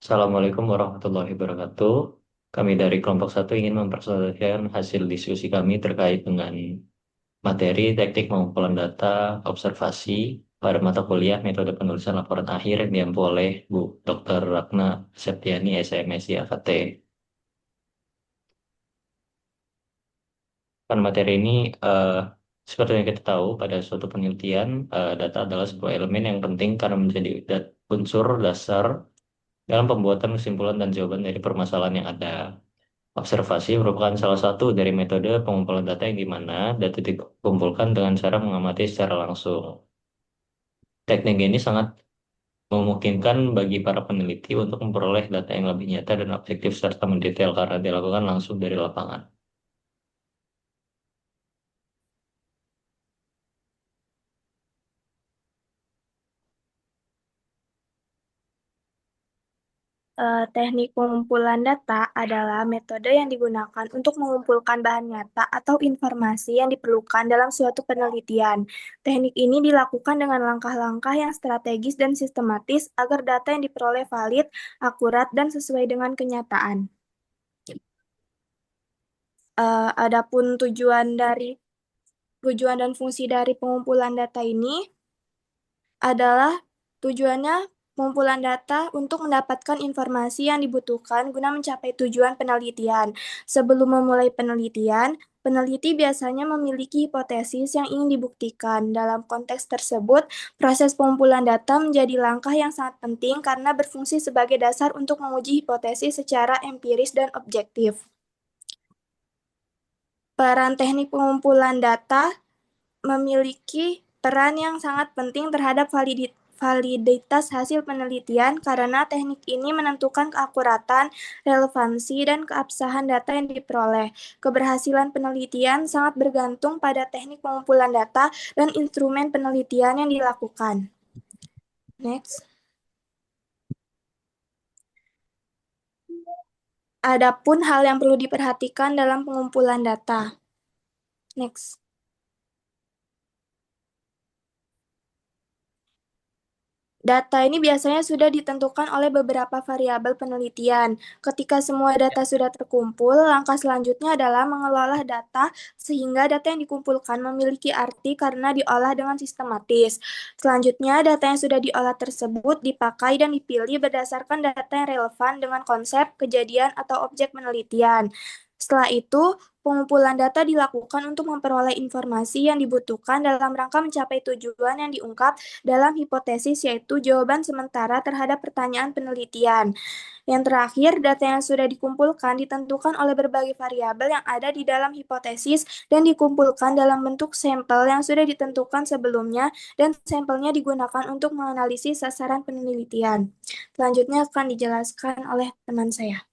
Assalamualaikum warahmatullahi wabarakatuh. Kami dari kelompok satu ingin mempresentasikan hasil diskusi kami terkait dengan materi teknik pengumpulan data observasi pada mata kuliah metode penulisan laporan akhir yang diampu oleh Bu Dr. Ratna Septiani, SMSI AKT. Kan materi ini eh, seperti yang kita tahu pada suatu penelitian, data adalah sebuah elemen yang penting karena menjadi unsur dasar dalam pembuatan kesimpulan dan jawaban dari permasalahan yang ada. Observasi merupakan salah satu dari metode pengumpulan data yang di mana data dikumpulkan dengan cara mengamati secara langsung. Teknik ini sangat memungkinkan bagi para peneliti untuk memperoleh data yang lebih nyata dan objektif serta mendetail karena dilakukan langsung dari lapangan. Teknik pengumpulan data adalah metode yang digunakan untuk mengumpulkan bahan nyata atau informasi yang diperlukan dalam suatu penelitian. Teknik ini dilakukan dengan langkah-langkah yang strategis dan sistematis agar data yang diperoleh valid, akurat, dan sesuai dengan kenyataan. Adapun tujuan dan fungsi dari pengumpulan data ini adalah tujuannya pengumpulan data untuk mendapatkan informasi yang dibutuhkan guna mencapai tujuan penelitian. Sebelum memulai penelitian, peneliti biasanya memiliki hipotesis yang ingin dibuktikan. Dalam konteks tersebut, proses pengumpulan data menjadi langkah yang sangat penting karena berfungsi sebagai dasar untuk menguji hipotesis secara empiris dan objektif. Peran teknik pengumpulan data memiliki peran yang sangat penting terhadap validitas hasil penelitian karena teknik ini menentukan keakuratan, relevansi, dan keabsahan data yang diperoleh. Keberhasilan penelitian sangat bergantung pada teknik pengumpulan data dan instrumen penelitian yang dilakukan. Next. Adapun hal yang perlu diperhatikan dalam pengumpulan data. Next. Data ini biasanya sudah ditentukan oleh beberapa variabel penelitian. Ketika semua data sudah terkumpul, langkah selanjutnya adalah mengelola data sehingga data yang dikumpulkan memiliki arti karena diolah dengan sistematis. Selanjutnya, data yang sudah diolah tersebut dipakai dan dipilih berdasarkan data yang relevan dengan konsep, kejadian, atau objek penelitian. Setelah itu, pengumpulan data dilakukan untuk memperoleh informasi yang dibutuhkan dalam rangka mencapai tujuan yang diungkap dalam hipotesis, yaitu jawaban sementara terhadap pertanyaan penelitian. Yang terakhir, data yang sudah dikumpulkan ditentukan oleh berbagai variabel yang ada di dalam hipotesis dan dikumpulkan dalam bentuk sampel yang sudah ditentukan sebelumnya, dan sampelnya digunakan untuk menganalisis sasaran penelitian. Selanjutnya akan dijelaskan oleh teman saya.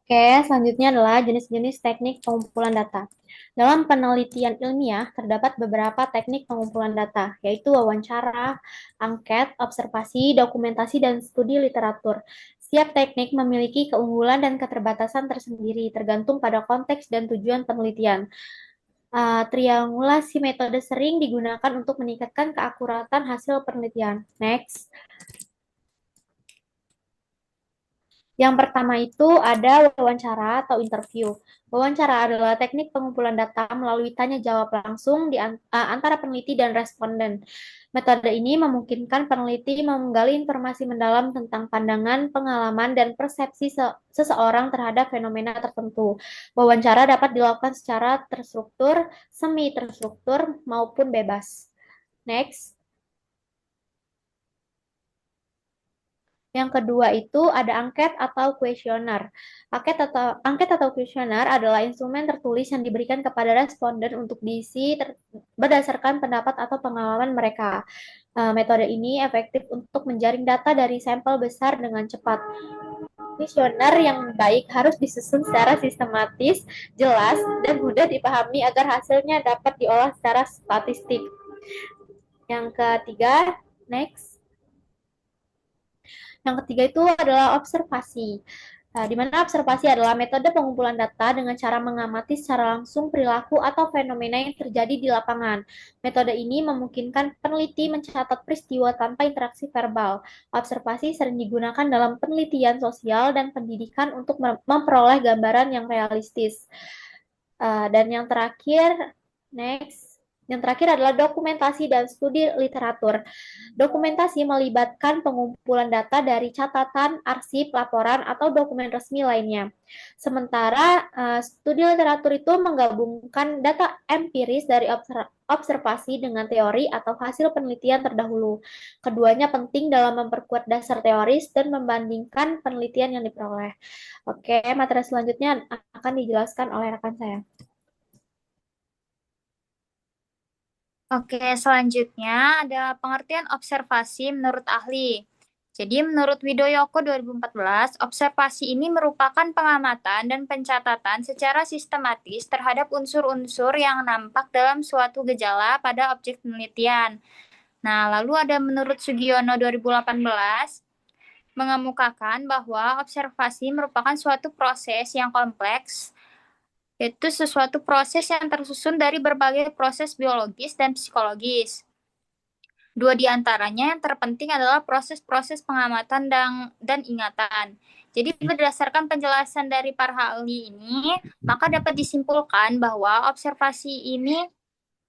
Oke, selanjutnya adalah jenis-jenis teknik pengumpulan data. Dalam penelitian ilmiah, terdapat beberapa teknik pengumpulan data, yaitu wawancara, angket, observasi, dokumentasi, dan studi literatur. Setiap teknik memiliki keunggulan dan keterbatasan tersendiri, tergantung pada konteks dan tujuan penelitian. Triangulasi metode sering digunakan untuk meningkatkan keakuratan hasil penelitian. Next. Yang pertama itu ada wawancara atau interview. Wawancara adalah teknik pengumpulan data melalui tanya jawab langsung antara peneliti dan responden. Metode ini memungkinkan peneliti menggali informasi mendalam tentang pandangan, pengalaman, dan persepsi seseorang terhadap fenomena tertentu. Wawancara dapat dilakukan secara terstruktur, semi terstruktur, maupun bebas. Next. Yang kedua itu ada angket atau kuesioner. Angket atau kuesioner adalah instrumen tertulis yang diberikan kepada responden untuk diisi berdasarkan pendapat atau pengalaman mereka. Metode ini efektif untuk menjaring data dari sampel besar dengan cepat. Kuesioner yang baik harus disusun secara sistematis, jelas, dan mudah dipahami agar hasilnya dapat diolah secara statistik. Yang ketiga, next. Yang ketiga itu adalah observasi. Di mana observasi adalah metode pengumpulan data dengan cara mengamati secara langsung perilaku atau fenomena yang terjadi di lapangan. Metode ini memungkinkan peneliti mencatat peristiwa tanpa interaksi verbal. Observasi sering digunakan dalam penelitian sosial dan pendidikan untuk memperoleh gambaran yang realistis. Dan yang terakhir, next. Yang terakhir adalah dokumentasi dan studi literatur. Dokumentasi melibatkan pengumpulan data dari catatan, arsip, laporan, atau dokumen resmi lainnya. Sementara studi literatur itu menggabungkan data empiris dari observasi dengan teori atau hasil penelitian terdahulu. Keduanya penting dalam memperkuat dasar teoris dan membandingkan penelitian yang diperoleh. Oke, materi selanjutnya akan dijelaskan oleh rekan saya. Oke, selanjutnya ada pengertian observasi menurut ahli. Jadi menurut Widoyoko 2014, observasi ini merupakan pengamatan dan pencatatan secara sistematis terhadap unsur-unsur yang nampak dalam suatu gejala pada objek penelitian. Nah, lalu ada menurut Sugiono 2018, mengemukakan bahwa observasi merupakan suatu proses yang kompleks, yaitu sesuatu proses yang tersusun dari berbagai proses biologis dan psikologis. Dua di antaranya yang terpenting adalah proses-proses pengamatan dan ingatan. Jadi berdasarkan penjelasan dari para ahli ini, maka dapat disimpulkan bahwa observasi ini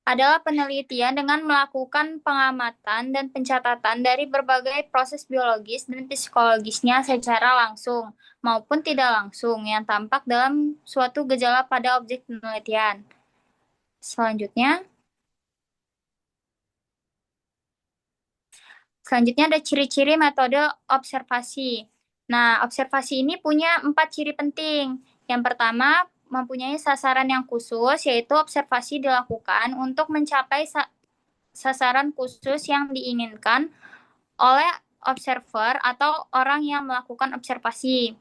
adalah penelitian dengan melakukan pengamatan dan pencatatan dari berbagai proses biologis dan psikologisnya secara langsung maupun tidak langsung yang tampak dalam suatu gejala pada objek penelitian. Selanjutnya ada ciri-ciri metode observasi. Nah, observasi ini punya 4 ciri penting. Yang pertama, mempunyai sasaran yang khusus, yaitu observasi dilakukan untuk mencapai sasaran khusus yang diinginkan oleh observer atau orang yang melakukan observasi.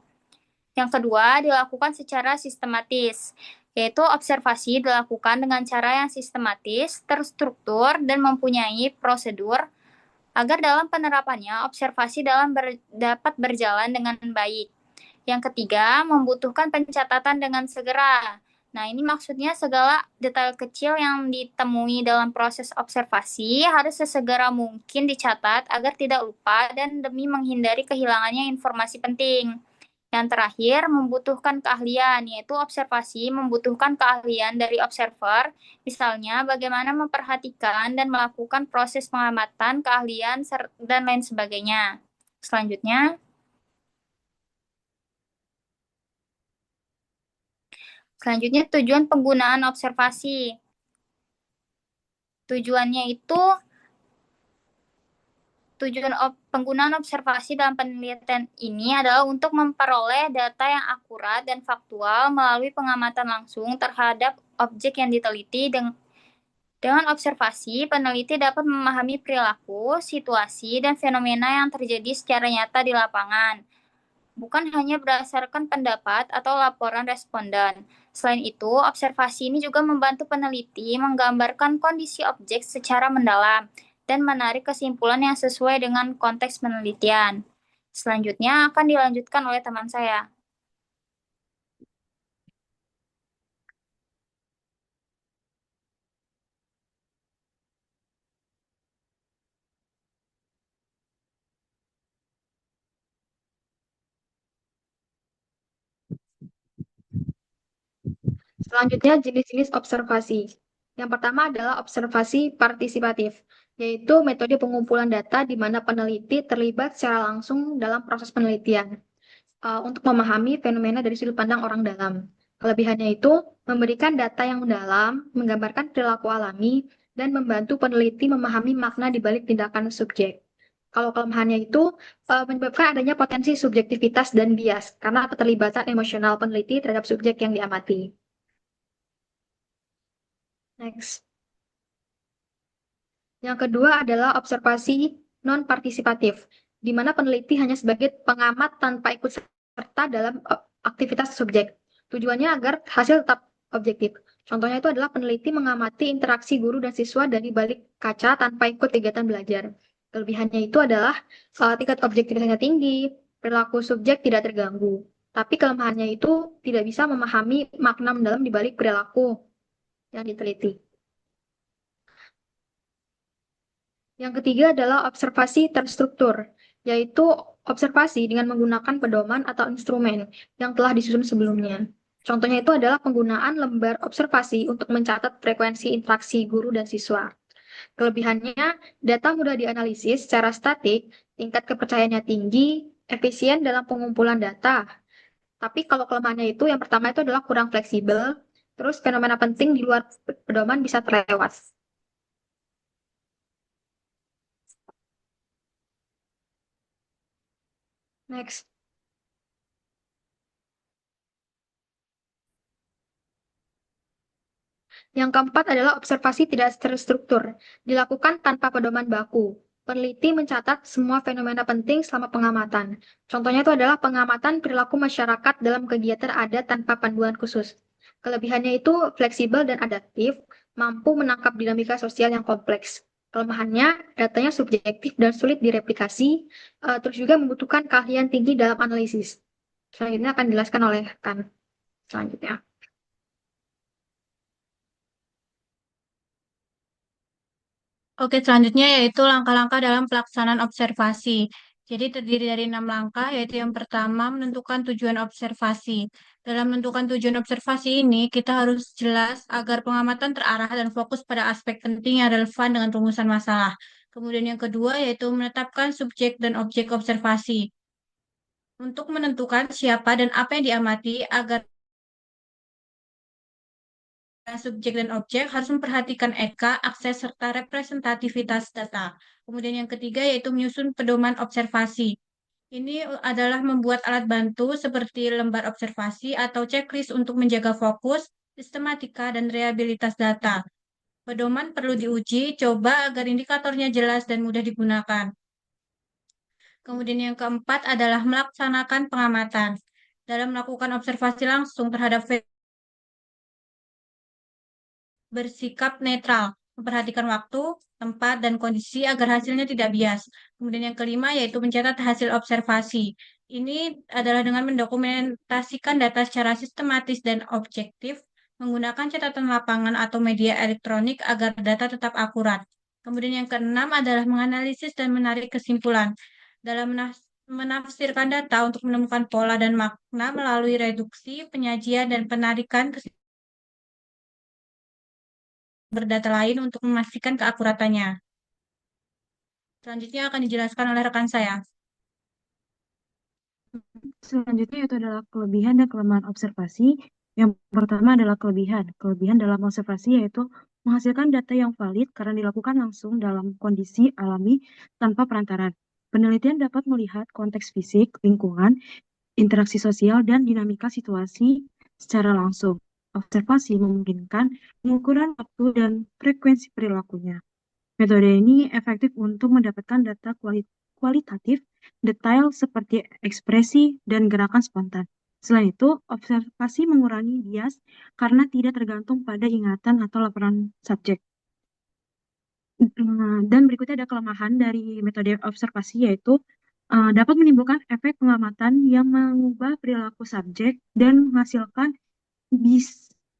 Yang kedua, dilakukan secara sistematis, yaitu observasi dilakukan dengan cara yang sistematis, terstruktur, dan mempunyai prosedur agar dalam penerapannya observasi dapat berjalan dengan baik. Yang ketiga, membutuhkan pencatatan dengan segera. Nah, ini maksudnya segala detail kecil yang ditemui dalam proses observasi harus sesegera mungkin dicatat agar tidak lupa dan demi menghindari kehilangannya informasi penting. Yang terakhir, membutuhkan keahlian, yaitu observasi membutuhkan keahlian dari observer, misalnya bagaimana memperhatikan dan melakukan proses pengamatan, keahlian, dan lain sebagainya. Selanjutnya tujuan penggunaan observasi. Tujuan penggunaan observasi dalam penelitian ini adalah untuk memperoleh data yang akurat dan faktual melalui pengamatan langsung terhadap objek yang diteliti. Dengan observasi, peneliti dapat memahami perilaku, situasi, dan fenomena yang terjadi secara nyata di lapangan, bukan hanya berdasarkan pendapat atau laporan responden. Selain itu, observasi ini juga membantu peneliti menggambarkan kondisi objek secara mendalam dan menarik kesimpulan yang sesuai dengan konteks penelitian. Selanjutnya akan dilanjutkan oleh teman saya. Selanjutnya, jenis-jenis observasi. Yang pertama adalah observasi partisipatif, yaitu metode pengumpulan data di mana peneliti terlibat secara langsung dalam proses penelitian untuk memahami fenomena dari sudut pandang orang dalam. Kelebihannya itu memberikan data yang mendalam, menggambarkan perilaku alami, dan membantu peneliti memahami makna di balik tindakan subjek. Kalau kelemahannya itu menyebabkan adanya potensi subjektivitas dan bias karena keterlibatan emosional peneliti terhadap subjek yang diamati. Next. Yang kedua adalah observasi non-partisipatif, di mana peneliti hanya sebagai pengamat tanpa ikut serta dalam aktivitas subjek. Tujuannya agar hasil tetap objektif. Contohnya itu adalah peneliti mengamati interaksi guru dan siswa dari balik kaca tanpa ikut kegiatan belajar. Kelebihannya itu adalah tingkat objektivitasnya tinggi, perilaku subjek tidak terganggu. Tapi kelemahannya itu tidak bisa memahami makna mendalam di balik perilaku yang diteliti. Yang ketiga adalah observasi terstruktur, yaitu observasi dengan menggunakan pedoman atau instrumen yang telah disusun sebelumnya. Contohnya itu adalah penggunaan lembar observasi untuk mencatat frekuensi interaksi guru dan siswa. Kelebihannya, data mudah dianalisis secara statik, tingkat kepercayaannya tinggi, efisien dalam pengumpulan data. Tapi kalau kelemahannya itu, yang pertama itu adalah kurang fleksibel, terus fenomena penting di luar pedoman bisa terlewat. Next. Yang keempat adalah observasi tidak terstruktur, dilakukan tanpa pedoman baku. Peneliti mencatat semua fenomena penting selama pengamatan. Contohnya itu adalah pengamatan perilaku masyarakat dalam kegiatan adat tanpa panduan khusus. Kelebihannya itu fleksibel dan adaptif, mampu menangkap dinamika sosial yang kompleks. Kelemahannya, datanya subjektif dan sulit direplikasi, terus juga membutuhkan keahlian tinggi dalam analisis. Selanjutnya akan dijelaskan oleh Kan. Selanjutnya. Oke, selanjutnya yaitu langkah-langkah dalam pelaksanaan observasi. Jadi terdiri dari 6 langkah, yaitu yang pertama menentukan tujuan observasi. Dalam menentukan tujuan observasi ini, kita harus jelas agar pengamatan terarah dan fokus pada aspek penting yang relevan dengan rumusan masalah. Kemudian yang kedua yaitu menetapkan subjek dan objek observasi. Untuk menentukan siapa dan apa yang diamati agar subjek dan objek harus memperhatikan eka, akses, serta representativitas data. Kemudian yang ketiga yaitu menyusun pedoman observasi. Ini adalah membuat alat bantu seperti lembar observasi atau checklist untuk menjaga fokus, sistematika, dan reliabilitas data. Pedoman perlu diuji, coba agar indikatornya jelas dan mudah digunakan. Kemudian yang keempat adalah melaksanakan pengamatan. Dalam melakukan observasi langsung terhadap bersikap netral, memperhatikan waktu, tempat, dan kondisi agar hasilnya tidak bias. Kemudian yang kelima yaitu mencatat hasil observasi. Ini adalah dengan mendokumentasikan data secara sistematis dan objektif, menggunakan catatan lapangan atau media elektronik agar data tetap akurat. Kemudian yang keenam adalah menganalisis dan menarik kesimpulan. Dalam menafsirkan data untuk menemukan pola dan makna melalui reduksi, penyajian, dan penarikan kesimpulan berdata lain untuk memastikan keakuratannya. Selanjutnya akan dijelaskan oleh rekan saya. Selanjutnya itu adalah kelebihan dan kelemahan observasi. Yang pertama adalah kelebihan. Kelebihan dalam observasi yaitu menghasilkan data yang valid karena dilakukan langsung dalam kondisi alami tanpa perantaran. Penelitian dapat melihat konteks fisik, lingkungan, interaksi sosial, dan dinamika situasi secara langsung. Observasi memungkinkan pengukuran waktu dan frekuensi perilakunya. Metode ini efektif untuk mendapatkan data kualitatif detail seperti ekspresi dan gerakan spontan. Selain itu, observasi mengurangi bias karena tidak tergantung pada ingatan atau laporan subjek. Dan berikutnya ada kelemahan dari metode observasi yaitu dapat menimbulkan efek pengamatan yang mengubah perilaku subjek dan menghasilkan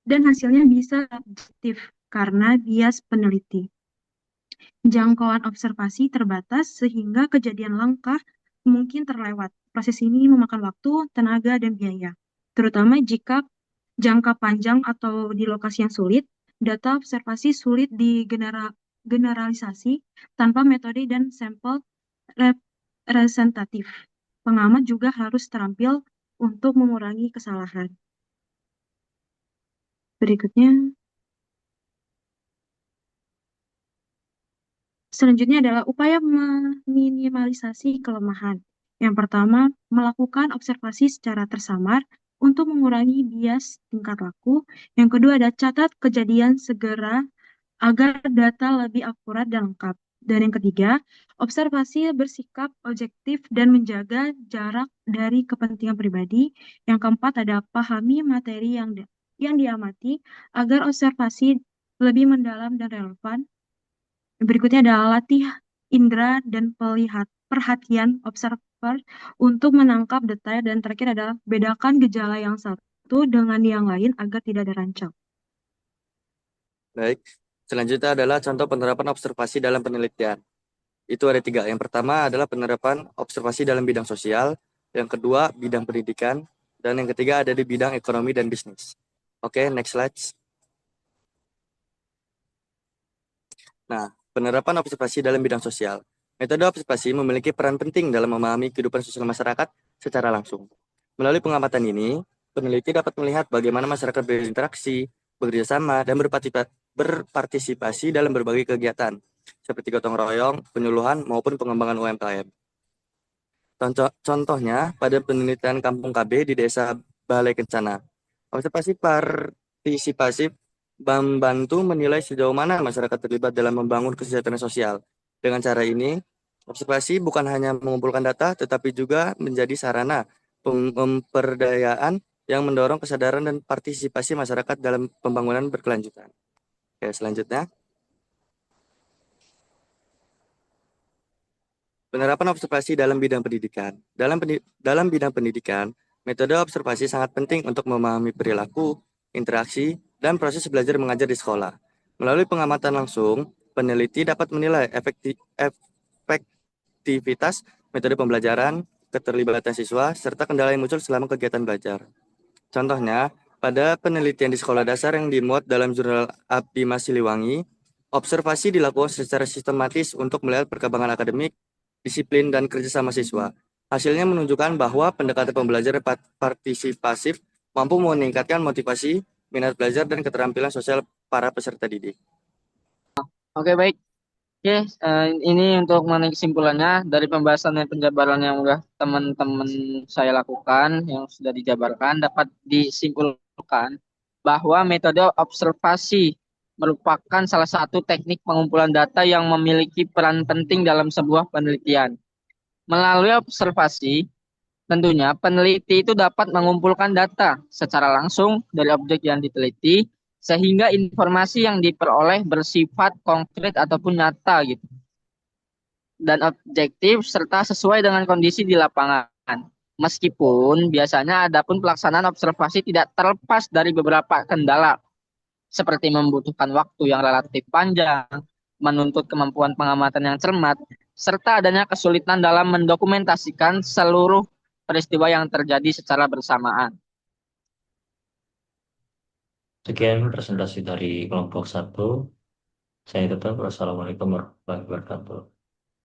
hasilnya bisa subjektif karena bias peneliti. Jangkauan observasi terbatas sehingga kejadian langka mungkin terlewat. Proses ini memakan waktu, tenaga, dan biaya. Terutama jika jangka panjang atau di lokasi yang sulit, data observasi sulit digeneralisasi tanpa metode dan sampel representatif. Pengamat juga harus terampil untuk mengurangi kesalahan. Berikutnya, selanjutnya adalah upaya meminimalisasi kelemahan. Yang pertama, melakukan observasi secara tersamar untuk mengurangi bias tingkat laku. Yang kedua ada catat kejadian segera agar data lebih akurat dan lengkap. Dan yang ketiga, observasi bersikap objektif dan menjaga jarak dari kepentingan pribadi. Yang keempat ada pahami materi yang diamati agar observasi lebih mendalam dan relevan. Berikutnya adalah latih indera dan perhatian observer untuk menangkap detail, dan terakhir adalah bedakan gejala yang satu dengan yang lain agar tidak dirancang. Baik, selanjutnya adalah contoh penerapan observasi dalam penelitian. Itu ada 3. Yang pertama adalah penerapan observasi dalam bidang sosial, yang kedua bidang pendidikan, dan yang ketiga ada di bidang ekonomi dan bisnis. Oke, next slide. Nah, penerapan observasi dalam bidang sosial. Metode observasi memiliki peran penting dalam memahami kehidupan sosial masyarakat secara langsung. Melalui pengamatan ini, peneliti dapat melihat bagaimana masyarakat berinteraksi, bekerja sama, dan berpartisipasi dalam berbagai kegiatan, seperti gotong royong, penyuluhan, maupun pengembangan UMKM. Contohnya, pada penelitian Kampung KB di Desa Balai Kencana, observasi partisipasi membantu menilai sejauh mana masyarakat terlibat dalam membangun kesejahteraan sosial. Dengan cara ini, observasi bukan hanya mengumpulkan data, tetapi juga menjadi sarana pemberdayaan yang mendorong kesadaran dan partisipasi masyarakat dalam pembangunan berkelanjutan. Oke, selanjutnya. Penerapan observasi dalam bidang pendidikan. Dalam bidang pendidikan, metode observasi sangat penting untuk memahami perilaku, interaksi, dan proses belajar mengajar di sekolah. Melalui pengamatan langsung, peneliti dapat menilai efektivitas metode pembelajaran, keterlibatan siswa, serta kendala yang muncul selama kegiatan belajar. Contohnya, pada penelitian di sekolah dasar yang dimuat dalam jurnal Abima Siliwangi, observasi dilakukan secara sistematis untuk melihat perkembangan akademik, disiplin, dan kerjasama siswa. Hasilnya menunjukkan bahwa pendekatan pembelajaran partisipasif mampu meningkatkan motivasi, minat belajar, dan keterampilan sosial para peserta didik. Oke, baik. Oke, ini untuk mengenai kesimpulannya dari pembahasan dan penjabaran yang sudah teman-teman saya lakukan, yang sudah dijabarkan, dapat disimpulkan bahwa metode observasi merupakan salah satu teknik pengumpulan data yang memiliki peran penting dalam sebuah penelitian. Melalui observasi, tentunya peneliti itu dapat mengumpulkan data secara langsung dari objek yang diteliti, sehingga informasi yang diperoleh bersifat konkret ataupun nyata gitu, dan objektif serta sesuai dengan kondisi di lapangan. Meskipun biasanya adapun pelaksanaan observasi tidak terlepas dari beberapa kendala, seperti membutuhkan waktu yang relatif panjang, menuntut kemampuan pengamatan yang cermat, serta adanya kesulitan dalam mendokumentasikan seluruh peristiwa yang terjadi secara bersamaan. Sekian presentasi dari kelompok 1. Saya tutup. Wassalamualaikum warahmatullahi wabarakatuh.